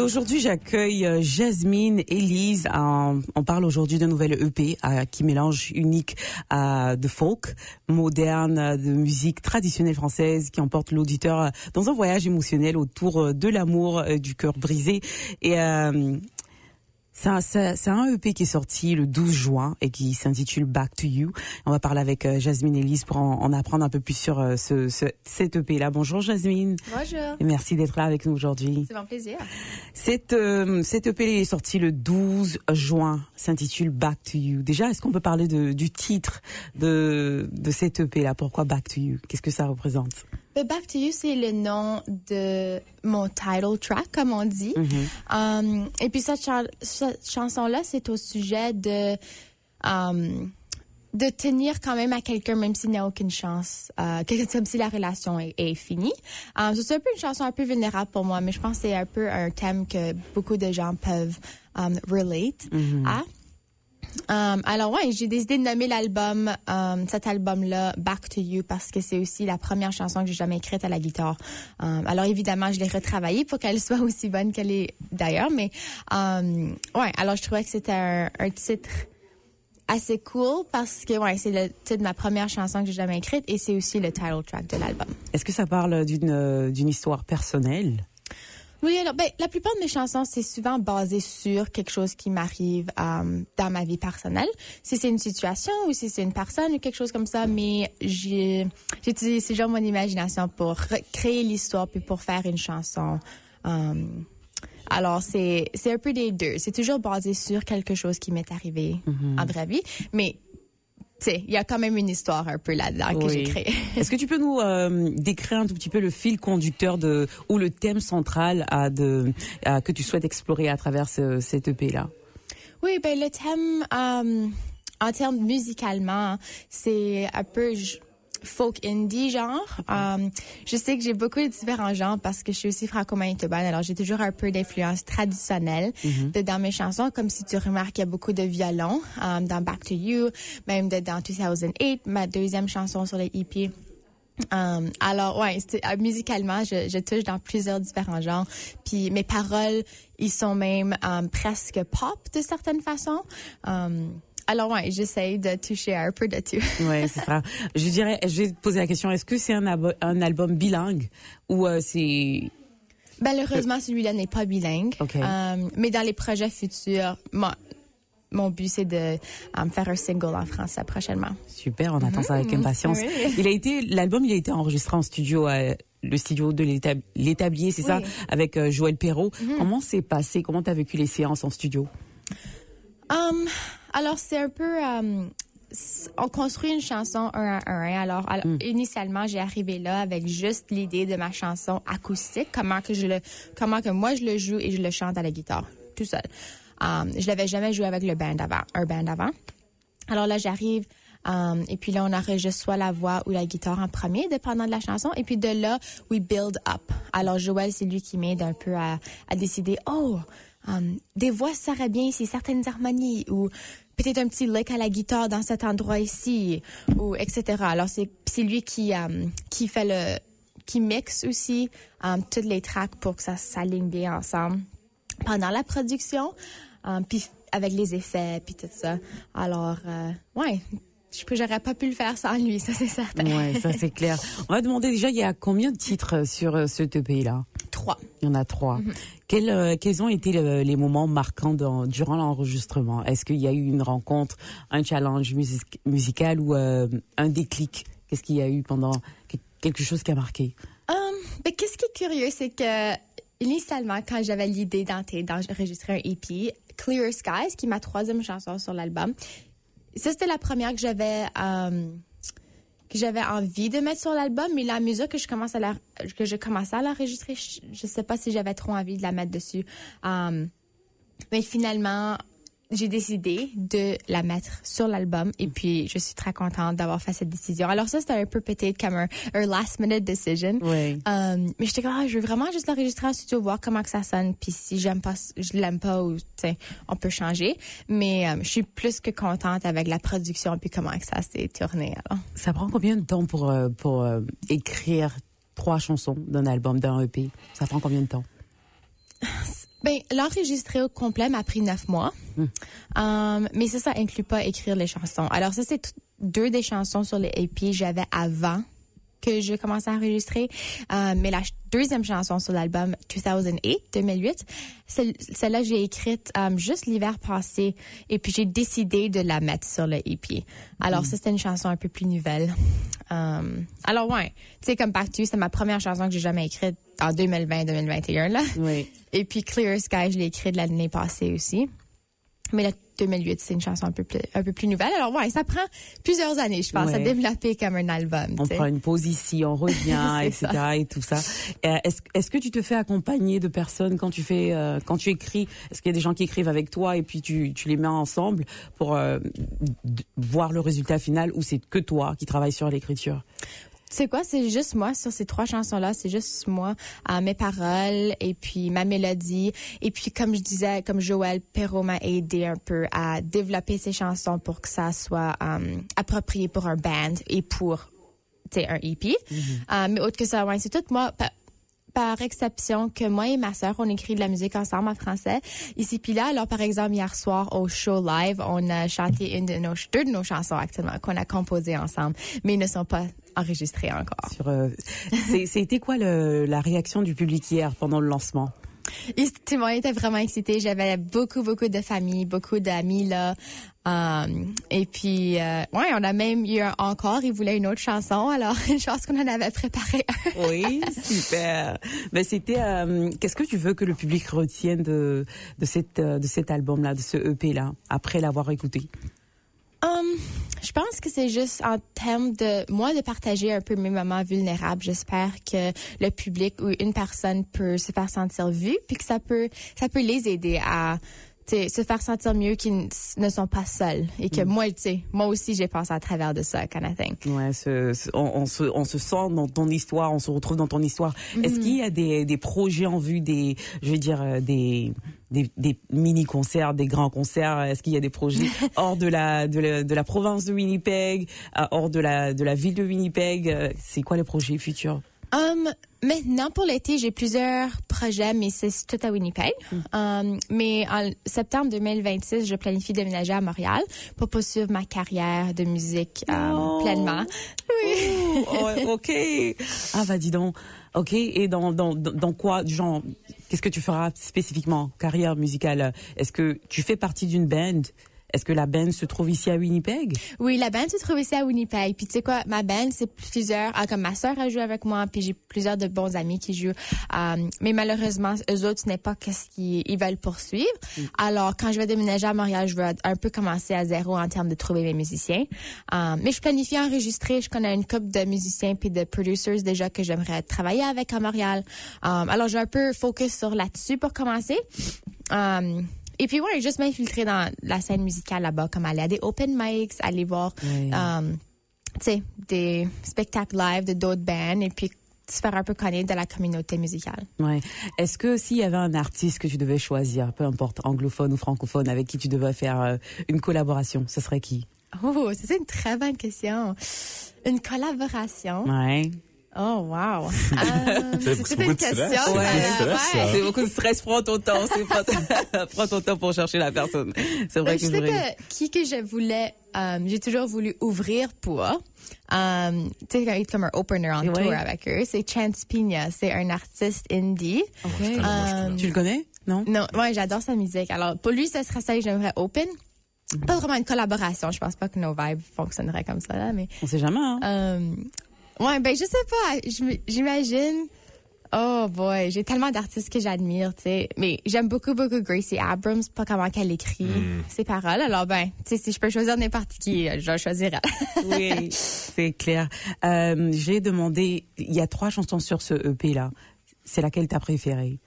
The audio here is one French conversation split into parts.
aujourd'hui, j'accueille Jasmine Elise. On parle aujourd'hui d'un nouvel EP qui mélange unique de folk, moderne, de musique traditionnelle française, qui emporte l'auditeur dans un voyage émotionnel autour de l'amour, du cœur brisé. Et c'est un EP qui est sorti le 12 juin et qui s'intitule Back to You. On va parler avec Jasmine Elise pour en apprendre un peu plus sur cet EP-là. Bonjour Jasmine. Bonjour. Et merci d'être là avec nous aujourd'hui. C'est mon plaisir. Cet EP est sorti le 12 juin, s'intitule Back to You. Déjà, est-ce qu'on peut parler du titre de cet EP-là? Pourquoi Back to You? Qu'est-ce que ça représente? Back to You, c'est le nom de mon title track, comme on dit. Mm-hmm. Et puis cette chanson-là, c'est au sujet de tenir quand même à quelqu'un, même s'il n'y a aucune chance, comme si la relation est finie. C'est un peu une chanson un peu vulnérable pour moi, mais je pense que c'est un peu un thème que beaucoup de gens peuvent relate à. Alors ouais, j'ai décidé de nommer l'album, cet album-là, Back to You, parce que c'est aussi la première chanson que j'ai jamais écrite à la guitare. Alors évidemment, je l'ai retravaillée pour qu'elle soit aussi bonne qu'elle est d'ailleurs, mais ouais, alors je trouvais que c'était un titre assez cool parce que ouais, c'est le titre de ma première chanson que j'ai jamais écrite et c'est aussi le title track de l'album. Est-ce que ça parle d'une histoire personnelle? Oui, alors, la plupart de mes chansons, c'est souvent basé sur quelque chose qui m'arrive dans ma vie personnelle. Si c'est une situation ou si c'est une personne ou quelque chose comme ça, mais j'ai utilisé genre mon imagination pour créer l'histoire puis pour faire une chanson. Alors, c'est un peu des deux. C'est toujours basé sur quelque chose qui m'est arrivé en vraie vie, mais il y a quand même une histoire un peu là-dedans que j'ai créée. Est-ce que tu peux nous décrire un tout petit peu le fil conducteur ou le thème central que tu souhaites explorer à travers cet EP-là? Oui, le thème, en termes musicalement, c'est un peu folk indie genre. Je sais que j'ai beaucoup de différents genres parce que je suis aussi franco-manitobaine, alors j'ai toujours un peu d'influence traditionnelle dans mes chansons, comme si tu remarques qu'il y a beaucoup de violon dans Back to You, même dans 2008, ma deuxième chanson sur le EP. Alors ouais, musicalement, je touche dans plusieurs différents genres. Puis mes paroles, ils sont même presque pop de certaines façons. Alors ouais, j'essaye de toucher un peu de tout. Ouais, c'est ça. Je vais te poser la question, est-ce que c'est un album bilingue ou c'est... Malheureusement, celui-là n'est pas bilingue. Okay. Mais dans les projets futurs, mon but, c'est de faire un single en français prochainement. Super, on attend ça avec impatience. Oui. L'album, il a été enregistré en studio, le studio de l'Établier, c'est ça, avec Joël Perrault. Comment c'est passé? Comment t'as vécu les séances en studio? Alors, c'est un peu... on construit une chanson un à un. Alors initialement, j'ai arrivé là avec juste l'idée de ma chanson acoustique, comment que moi je le joue et je le chante à la guitare, tout seul. Je l'avais jamais joué avec un band avant. Alors là, j'arrive... et puis là, on enregistre soit la voix ou la guitare en premier, dépendant de la chanson. Et puis de là, we build up. Alors Joël, c'est lui qui m'aide un peu à décider, des voix, ça serait bien ici, certaines harmonies, ou peut-être un petit lick à la guitare dans cet endroit ici, ou etc. Alors c'est lui qui fait qui mixe aussi toutes les tracks pour que ça s'aligne bien ensemble pendant la production, puis avec les effets, puis tout ça. Alors, ouais. J'aurais pas pu le faire sans lui, ça c'est certain. Ouais, ça c'est clair. On va demander déjà, il y a combien de titres sur ce EP-là? 3. Il y en a 3. Quels ont été les moments marquants durant l'enregistrement? Est-ce qu'il y a eu une rencontre, un challenge musical ou un déclic? Qu'est-ce qu'il y a eu pendant quelque chose qui a marqué? Qu'est-ce qui est curieux, c'est que initialement, quand j'avais l'idée d'enregistrer un EP, Clear Skies, qui est ma 3e chanson sur l'album, ça, c'était la première que j'avais envie de mettre sur l'album, mais la mesure que je commençais à l'enregistrer, je sais pas si j'avais trop envie de la mettre dessus. Mais finalement, j'ai décidé de la mettre sur l'album et puis je suis très contente d'avoir fait cette décision. Alors ça, c'était un peu peut-être comme un last minute decision. Oui. Mais j'étais comme, je veux vraiment juste l'enregistrer en studio, voir comment que ça sonne. Puis si je l'aime pas, ou on peut changer. Mais je suis plus que contente avec la production puis comment que ça s'est tourné. Alors. Ça prend combien de temps pour écrire 3 chansons d'un album, d'un EP? Ça prend combien de temps? Ben, l'enregistrer au complet m'a pris 9 mois. Mais ça inclut pas écrire les chansons. Alors ça, c'est 2 des chansons sur les EP que j'avais avant que je commençais à enregistrer. Mais la deuxième chanson sur l'album 2008, celle-là, j'ai écrite juste l'hiver passé et puis j'ai décidé de la mettre sur le EP. Alors ça, c'était une chanson un peu plus nouvelle. Alors ouais, tu sais, comme Back to You, c'était ma première chanson que j'ai jamais écrite en 2020-2021, là. Oui. Et puis Clear Sky, je l'ai écrite l'année passée aussi. Mais la 2008, c'est une chanson un peu plus nouvelle. Alors, ouais, ça prend plusieurs années, je pense, à développer comme un album. On prend une pause ici, on revient, etc. et tout ça. Est-ce que tu te fais accompagner de personnes quand tu écris? Est-ce qu'il y a des gens qui écrivent avec toi et puis tu les mets ensemble pour voir le résultat final, ou c'est que toi qui travailles sur l'écriture? Tu sais quoi, c'est juste moi sur ces 3 chansons-là, c'est juste moi, mes paroles et puis ma mélodie. Et puis comme je disais, comme Joël Perrault m'a aidé un peu à développer ces chansons pour que ça soit approprié pour un band et pour, tu sais, un EP. Mais autre que ça, ouais, c'est tout moi. Par exception que moi et ma sœur, on écrit de la musique ensemble en français. Ici puis là, alors par exemple, hier soir au show live, on a chanté 2 de nos chansons actuellement qu'on a composées ensemble, mais ils ne sont pas enregistrées encore. C'était quoi la réaction du public hier pendant le lancement? Tout le monde était vraiment excité. J'avais beaucoup de familles, beaucoup d'amis là. Et puis, ouais, on a même eu un encore. Ils voulaient une autre chanson, alors je pense qu'on en avait préparé un. Oui, super. Ben c'était. Qu'est-ce que tu veux que le public retienne de cet album-là, de ce EP-là, après l'avoir écouté? Je pense que c'est juste en termes de partager un peu mes moments vulnérables. J'espère que le public ou une personne peut se faire sentir vue, puis que ça peut les aider à se faire sentir mieux qu'ils ne sont pas seuls et que moi aussi j'ai passé à travers de ça, kind of thing. Ouais, on se sent dans ton histoire, on se retrouve dans ton histoire. Est-ce qu'il y a des projets en vue, des mini-concerts, des grands concerts? Est-ce qu'il y a des projets hors de la province de Winnipeg, hors de la ville de Winnipeg? C'est quoi les projets futurs? Maintenant, pour l'été, j'ai plusieurs projets, mais c'est tout à Winnipeg. Mais en septembre 2026, je planifie de déménager à Montréal pour poursuivre ma carrière de musique pleinement. Oui. OK. Ah, bah dis donc. OK. Et dans quoi, genre, qu'est-ce que tu feras spécifiquement, carrière musicale? Est-ce que tu fais partie d'une band? Est-ce que la band se trouve ici à Winnipeg? Oui, la band se trouve ici à Winnipeg. Puis tu sais quoi, ma band, c'est plusieurs... comme ma sœur a joué avec moi, puis j'ai plusieurs de bons amis qui jouent. Mais malheureusement, eux autres, ce n'est pas ce qu'ils veulent poursuivre. Alors, quand je vais déménager à Montréal, je veux un peu commencer à zéro en termes de trouver mes musiciens. Mais je planifie enregistrer. Je connais une couple de musiciens puis de producers déjà que j'aimerais travailler avec à Montréal. Alors, je vais un peu focus sur là-dessus pour commencer. Et puis, ouais, juste m'infiltrer dans la scène musicale là-bas, comme aller à des open mics, aller voir, tu sais, des spectacles live de d'autres bands, et puis se faire un peu connaître de la communauté musicale. Ouais. Est-ce que s'il y avait un artiste que tu devais choisir, peu importe, anglophone ou francophone, avec qui tu devais faire une collaboration, ce serait qui? Oh, c'est une très bonne question. Une collaboration? Ouais. Oh, wow. C'est beaucoup de stress. C'est beaucoup de stress. Prends ton temps. Prends ton temps pour chercher la personne. C'est vrai que je sais que je voulais, j'ai toujours voulu ouvrir pour, tu sais, être comme un opener en tour avec eux. C'est Chance Pina. C'est un artiste indie. Okay. Tu le connais? Non? Non. Ouais, j'adore sa musique. Alors, pour lui, ce serait ça que j'aimerais open. Pas vraiment une collaboration. Je pense pas que nos vibes fonctionneraient comme ça, là, mais. On sait jamais, hein? Ouais, ben, je sais pas. J'imagine. Oh boy, j'ai tellement d'artistes que j'admire, tu sais. Mais j'aime beaucoup Gracie Abrams, pas comment qu'elle écrit ses paroles. Alors ben, tu sais, si je peux choisir n'importe qui, je choisirais. Oui, c'est clair. J'ai demandé, il y a 3 chansons sur ce EP-là. C'est laquelle t'as préférée?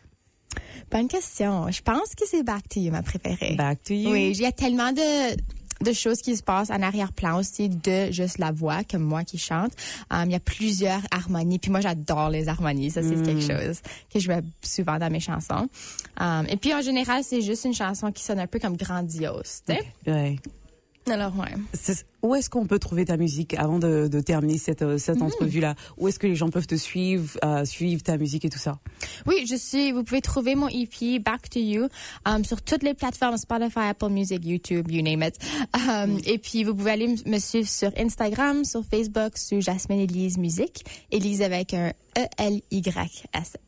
Bonne question. Je pense que c'est Back to You, ma préférée. Back to You? Oui, il y a tellement de choses qui se passent en arrière-plan aussi de juste la voix, comme moi qui chante. Il y a plusieurs harmonies. Puis moi, j'adore les harmonies. Ça, c'est quelque chose que je mets souvent dans mes chansons. Et puis, en général, c'est juste une chanson qui sonne un peu comme grandiose, tu sais? Ouais. Alors, ouais. Où est-ce qu'on peut trouver ta musique avant de terminer cette entrevue-là? Où est-ce que les gens peuvent te suivre, suivre ta musique et tout ça? Oui, vous pouvez trouver mon EP Back to You sur toutes les plateformes, Spotify, Apple Music, YouTube, you name it. Et puis, vous pouvez aller me suivre sur Instagram, sur Facebook, sur Jasmine Élise Musique. Élise avec un E-L-Y-S-E.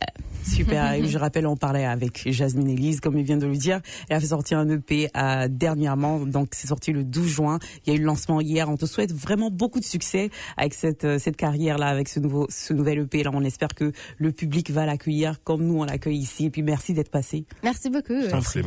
Super. Et je rappelle, on parlait avec Jasmine Élise, comme il vient de le dire. Elle a fait sortir un EP dernièrement, donc c'est sorti le 12 juin. Il y a eu le lancement hier. On te souhaite vraiment beaucoup de succès avec cette carrière-là, avec ce nouvel EP-là. On espère que le public va l'accueillir comme nous on l'accueille ici. Et puis merci d'être passé. Merci beaucoup. Merci.